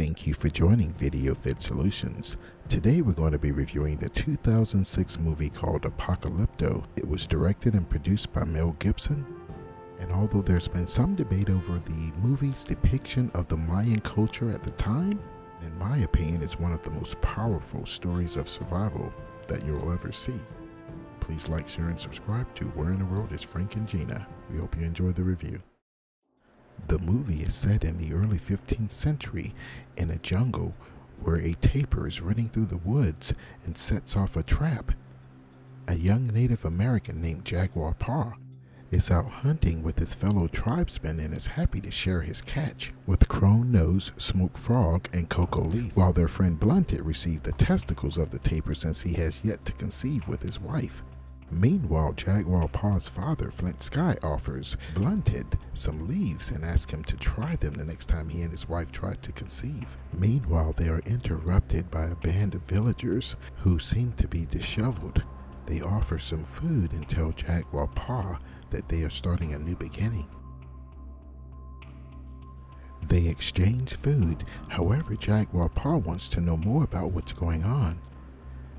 Thank you for joining Video Fit Solutions. Today we're going to be reviewing the 2006 movie called Apocalypto. It was directed and produced by Mel Gibson, and although there's been some debate over the movie's depiction of the Mayan culture at the time, in my opinion it's one of the most powerful stories of survival that you'll ever see. Please like, share, and subscribe to Where in the World is Frank and Gina. We hope you enjoy the review. The movie is set in the early 15th century in a jungle where a tapir is running through the woods and sets off a trap. A young Native American named Jaguar Paw is out hunting with his fellow tribesmen and is happy to share his catch with Crone Nose, Smoke Frog, and Cocoa Leaf, while their friend Blunted received the testicles of the tapir since he has yet to conceive with his wife. Meanwhile, Jaguar Paw's father, Flint Sky, offers Blunted some leaves and asks him to try them the next time he and his wife try to conceive. Meanwhile, they are interrupted by a band of villagers who seem to be disheveled. They offer some food and tell Jaguar Paw that they are starting a new beginning. They exchange food, however Jaguar Paw wants to know more about what's going on.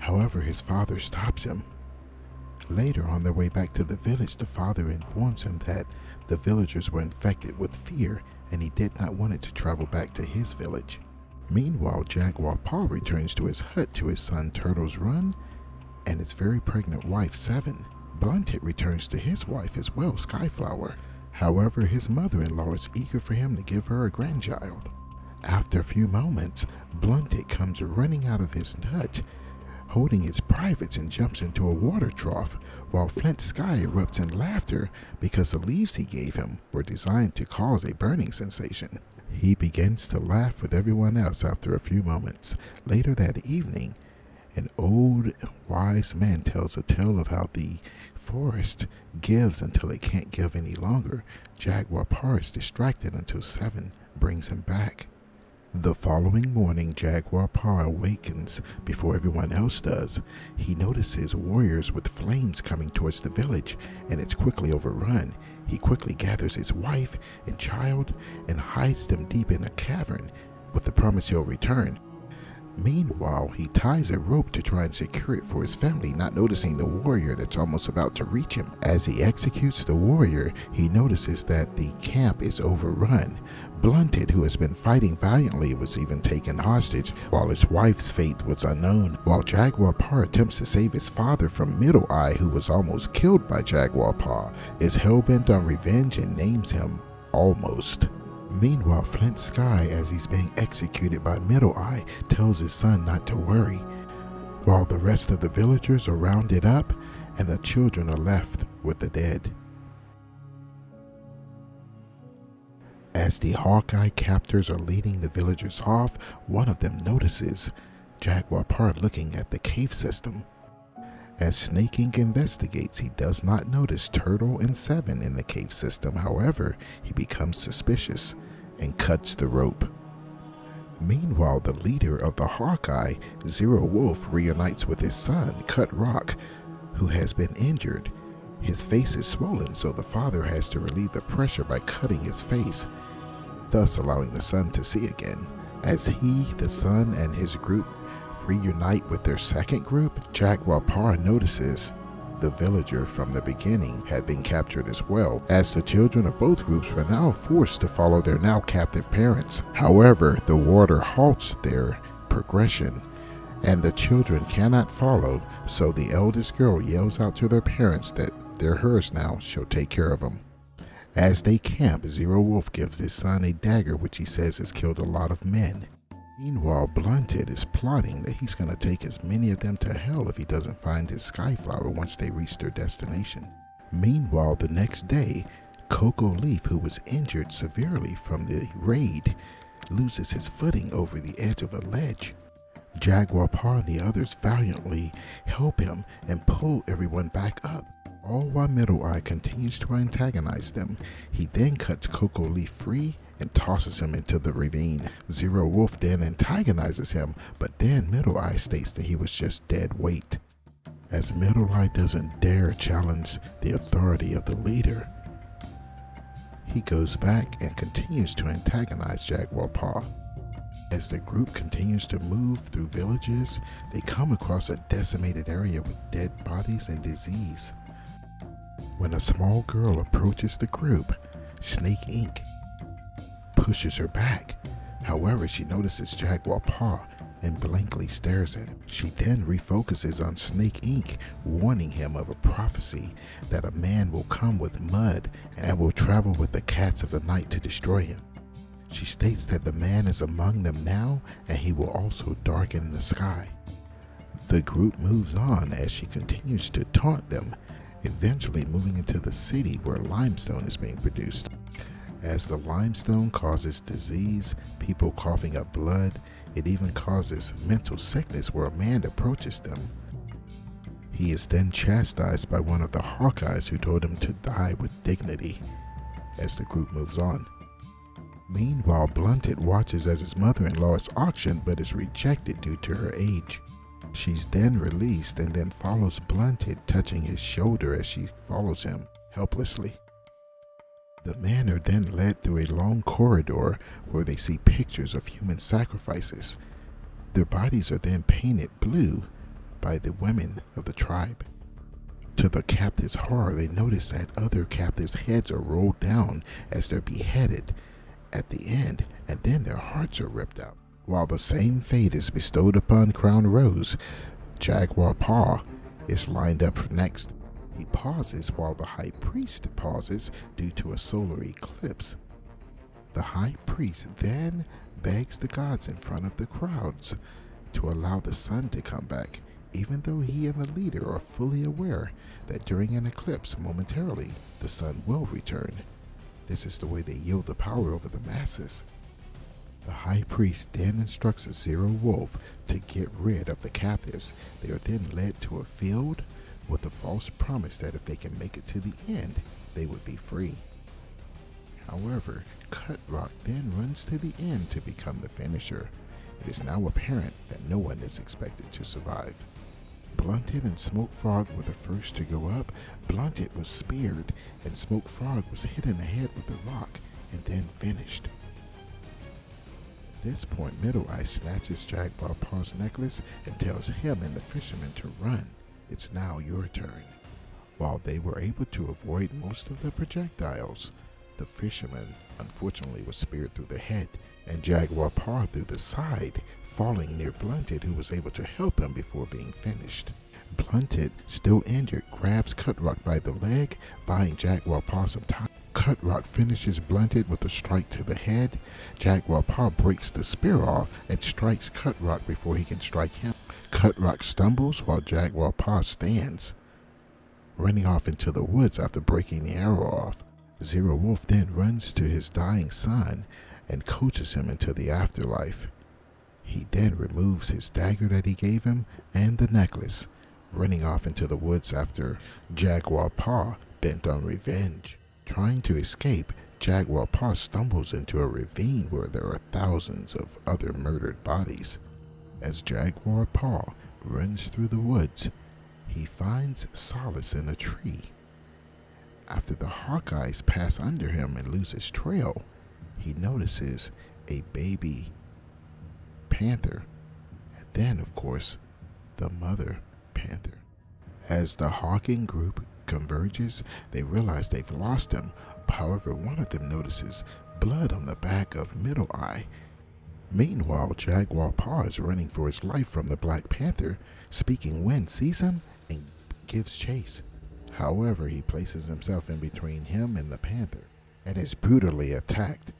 However, his father stops him. Later, on their way back to the village, the father informs him that the villagers were infected with fear and he did not want it to travel back to his village. Meanwhile, Jaguar Paw returns to his hut to his son Turtle's Run and his very pregnant wife Seven. Blunted returns to his wife as well, Skyflower. However, his mother-in-law is eager for him to give her a grandchild. After a few moments, Blunted comes running out of his hut holding his privates and jumps into a water trough, while Flint Sky erupts in laughter because the leaves he gave him were designed to cause a burning sensation. He begins to laugh with everyone else after a few moments. Later that evening, an old wise man tells a tale of how the forest gives until it can't give any longer. Jaguar Paw is distracted until Seven brings him back. The following morning, Jaguar Paw awakens before everyone else does. He notices warriors with flames coming towards the village, and it's quickly overrun. He quickly gathers his wife and child and hides them deep in a cavern with the promise he'll return. Meanwhile, he ties a rope to try and secure it for his family, not noticing the warrior that's almost about to reach him. As he executes the warrior, he notices that the camp is overrun. Blunted, who has been fighting valiantly, was even taken hostage, while his wife's fate was unknown. While Jaguar Paw attempts to save his father from Middle Eye, who was almost killed by Jaguar Paw, is hell-bent on revenge and names him Almost. Meanwhile, Flint Sky, as he's being executed by Middle Eye, tells his son not to worry, while the rest of the villagers are rounded up and the children are left with the dead. As the Hawkeye captors are leading the villagers off, one of them notices Jaguar Paw looking at the cave system. As Snake Ink investigates, he does not notice Turtle and Seven in the cave system. However, he becomes suspicious and cuts the rope. Meanwhile, the leader of the Hawkeye, Zero Wolf, reunites with his son, Cut Rock, who has been injured. His face is swollen, so the father has to relieve the pressure by cutting his face, thus allowing the son to see again. As he, the son, and his group reunite with their second group, Jaguar Paw notices the villager from the beginning had been captured as well, as the children of both groups were now forced to follow their now captive parents. However, the water halts their progression and the children cannot follow, so the eldest girl yells out to their parents that they're hers now, she'll take care of them. As they camp, Zero Wolf gives his son a dagger which he says has killed a lot of men. Meanwhile, Blunted is plotting that he's going to take as many of them to hell if he doesn't find his Skyflower once they reach their destination. Meanwhile, the next day, Cocoa Leaf, who was injured severely from the raid, loses his footing over the edge of a ledge. Jaguar Paw and the others valiantly help him and pull everyone back up, all while Middle Eye continues to antagonize them. He then cuts Cocoa Leaf free and tosses him into the ravine. Zero Wolf then antagonizes him, but then Middle Eye states that he was just dead weight. As Middle Eye doesn't dare challenge the authority of the leader, he goes back and continues to antagonize Jaguar Paw. As the group continues to move through villages, they come across a decimated area with dead bodies and disease. When a small girl approaches the group, Snake Inc. pushes her back. However, she notices Jaguar Paw and blankly stares at him. She then refocuses on Snake Inc., warning him of a prophecy that a man will come with mud and will travel with the cats of the night to destroy him. She states that the man is among them now and he will also darken the sky. The group moves on as she continues to taunt them, eventually moving into the city where limestone is being produced. As the limestone causes disease, people coughing up blood, it even causes mental sickness where a man approaches them. He is then chastised by one of the Hawkeyes who told him to die with dignity as the group moves on. Meanwhile, Blunted watches as his mother-in-law is auctioned but is rejected due to her age. She's then released and then follows Blunted, touching his shoulder as she follows him helplessly. The men are then led through a long corridor where they see pictures of human sacrifices. Their bodies are then painted blue by the women of the tribe. To the captives' horror, they notice that other captives' heads are rolled down as they're beheaded at the end, and then their hearts are ripped out. While the same fate is bestowed upon Crown Rose, Jaguar Paw is lined up next. He pauses while the high priest pauses due to a solar eclipse. The high priest then begs the gods in front of the crowds to allow the sun to come back, even though he and the leader are fully aware that during an eclipse momentarily the sun will return. This is the way they yield the power over the masses. The high priest then instructs a Zero Wolf to get rid of the captives. They are then led to a field with a false promise that if they can make it to the end, they would be free. However, Cut Rock then runs to the end to become the finisher. It is now apparent that no one is expected to survive. Blunted and Smoke Frog were the first to go up. Blunted was speared, and Smoke Frog was hit in the head with a rock and then finished. At this point, Middle Eye snatches Jaguar Paw's necklace and tells him and the fisherman to run. It's now your turn. While they were able to avoid most of the projectiles, the fisherman unfortunately was speared through the head and Jaguar Paw through the side, falling near Blunted, who was able to help him before being finished. Blunted, still injured, grabs Cut Rock by the leg, buying Jaguar Paw some time. Cut Rock finishes Blunted with a strike to the head. Jaguar Paw breaks the spear off and strikes Cut Rock before he can strike him. Cut Rock stumbles while Jaguar Paw stands, running off into the woods after breaking the arrow off. Zero Wolf then runs to his dying son and coaches him into the afterlife. He then removes his dagger that he gave him and the necklace, running off into the woods after Jaguar Paw, bent on revenge. Trying to escape, Jaguar Paw stumbles into a ravine where there are thousands of other murdered bodies. As Jaguar Paw runs through the woods, he finds solace in a tree. After the Hawkeyes pass under him and lose his trail, he notices a baby panther, and then, of course, the mother panther. As the hawking group converges, they realize they've lost him. However, one of them notices blood on the back of Middle Eye. Meanwhile, Jaguar Paw is running for his life from the Black Panther. Speaking Wind sees him and gives chase. However, he places himself in between him and the panther and is brutally attacked.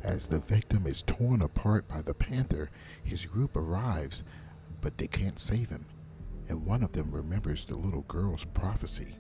As the victim is torn apart by the panther, his group arrives, but they can't save him, and one of them remembers the little girl's prophecy.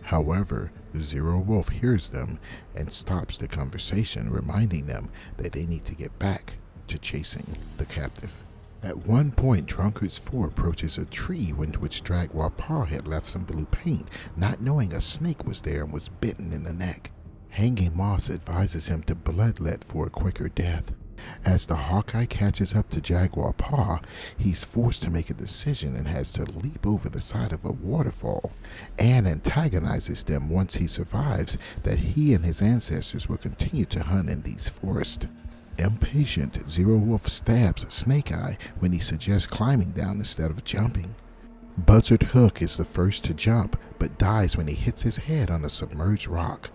However, Zero Wolf hears them and stops the conversation, reminding them that they need to get back to chasing the captive. At one point, Drunkard's 4 approaches a tree in which Jaguar Paw had left some blue paint, not knowing a snake was there and was bitten in the neck. Hanging Moss advises him to bloodlet for a quicker death. As the Hawkeye catches up to Jaguar Paw, he's forced to make a decision and has to leap over the side of a waterfall, and antagonizes them once he survives that he and his ancestors will continue to hunt in these forests. Impatient, Zero Wolf stabs Snake Eye when he suggests climbing down instead of jumping. Buzzard Hook is the first to jump, but dies when he hits his head on a submerged rock.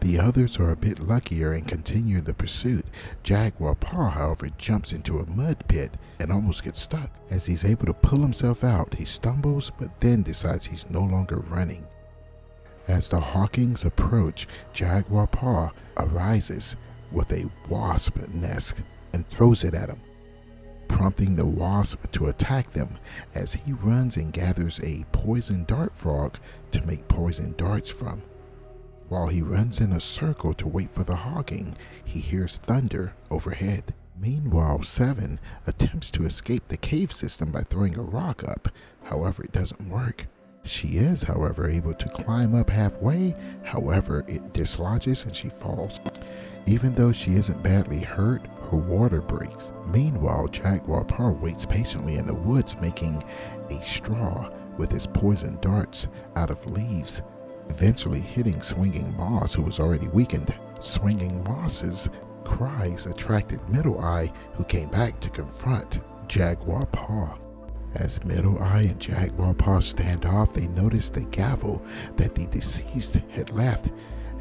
The others are a bit luckier and continue the pursuit. Jaguar Paw, however, jumps into a mud pit and almost gets stuck. As he's able to pull himself out, he stumbles, but then decides he's no longer running. As the Hawkings approach, Jaguar Paw arises with a wasp nest and throws it at him, prompting the wasp to attack them as he runs and gathers a poison dart frog to make poison darts from. While he runs in a circle to wait for the Hawking, he hears thunder overhead. Meanwhile, Seven attempts to escape the cave system by throwing a rock up. However, it doesn't work. She is, however, able to climb up halfway. However, it dislodges and she falls. Even though she isn't badly hurt, her water breaks. Meanwhile, Jaguar Paw waits patiently in the woods, making a straw with his poison darts out of leaves, eventually hitting Swinging Moss, who was already weakened. Swinging Moss's cries attracted Middle Eye, who came back to confront Jaguar Paw. As Middle Eye and Jaguar Paw stand off, they notice the gavel that the deceased had left.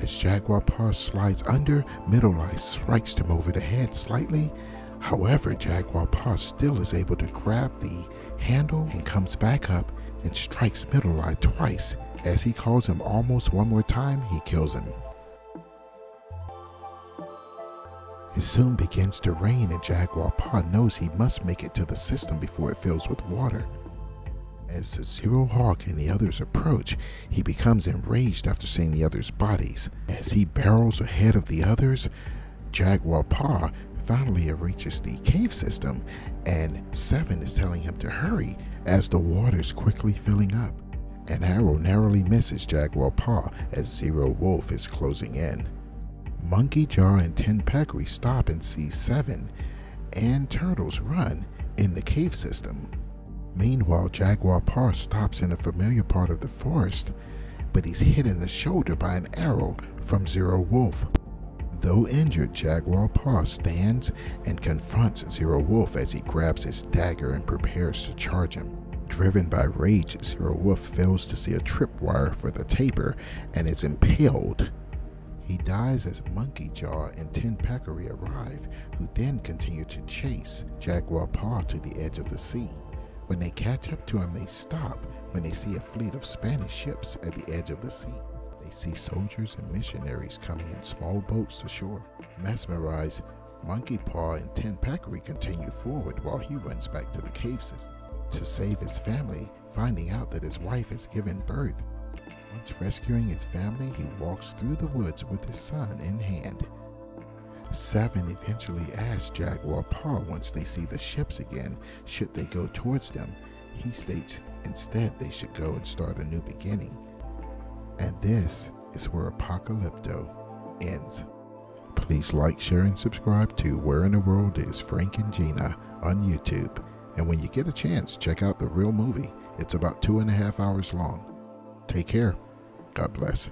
As Jaguar Paw slides under, Middle Eye strikes him over the head slightly. However, Jaguar Paw still is able to grab the handle and comes back up and strikes Middle Eye twice. As he calls him almost one more time, he kills him. It soon begins to rain and Jaguar Paw knows he must make it to the system before it fills with water. As the Zero Hawk and the others approach, he becomes enraged after seeing the others' bodies. As he barrels ahead of the others, Jaguar Paw finally reaches the cave system and Seven is telling him to hurry as the water's quickly filling up. An arrow narrowly misses Jaguar Paw as Zero Wolf is closing in. Monkey Jaw and Tin Peccary stop and see Seven and Turtles run in the cave system. Meanwhile, Jaguar Paw stops in a familiar part of the forest, but he's hit in the shoulder by an arrow from Zero Wolf. Though injured, Jaguar Paw stands and confronts Zero Wolf as he grabs his dagger and prepares to charge him. Driven by rage, Zero Wolf fails to see a tripwire for the taper and is impaled. He dies as Monkey Jaw and Tin Peccary arrive, who then continue to chase Jaguar Paw to the edge of the sea. When they catch up to him, they stop when they see a fleet of Spanish ships at the edge of the sea. They see soldiers and missionaries coming in small boats to shore. Mesmerized, Monkey Paw and Tin Peccary continue forward while he runs back to the cave system to save his family, finding out that his wife has given birth. Once rescuing his family, he walks through the woods with his son in hand. Seven eventually asks Jaguar Paw once they see the ships again, should they go towards them. He states instead they should go and start a new beginning. And this is where Apocalypto ends. Please like, share, and subscribe to Where in the World is Frank and Gina on YouTube. And when you get a chance, check out the real movie. It's about 2.5 hours long. Take care. God bless.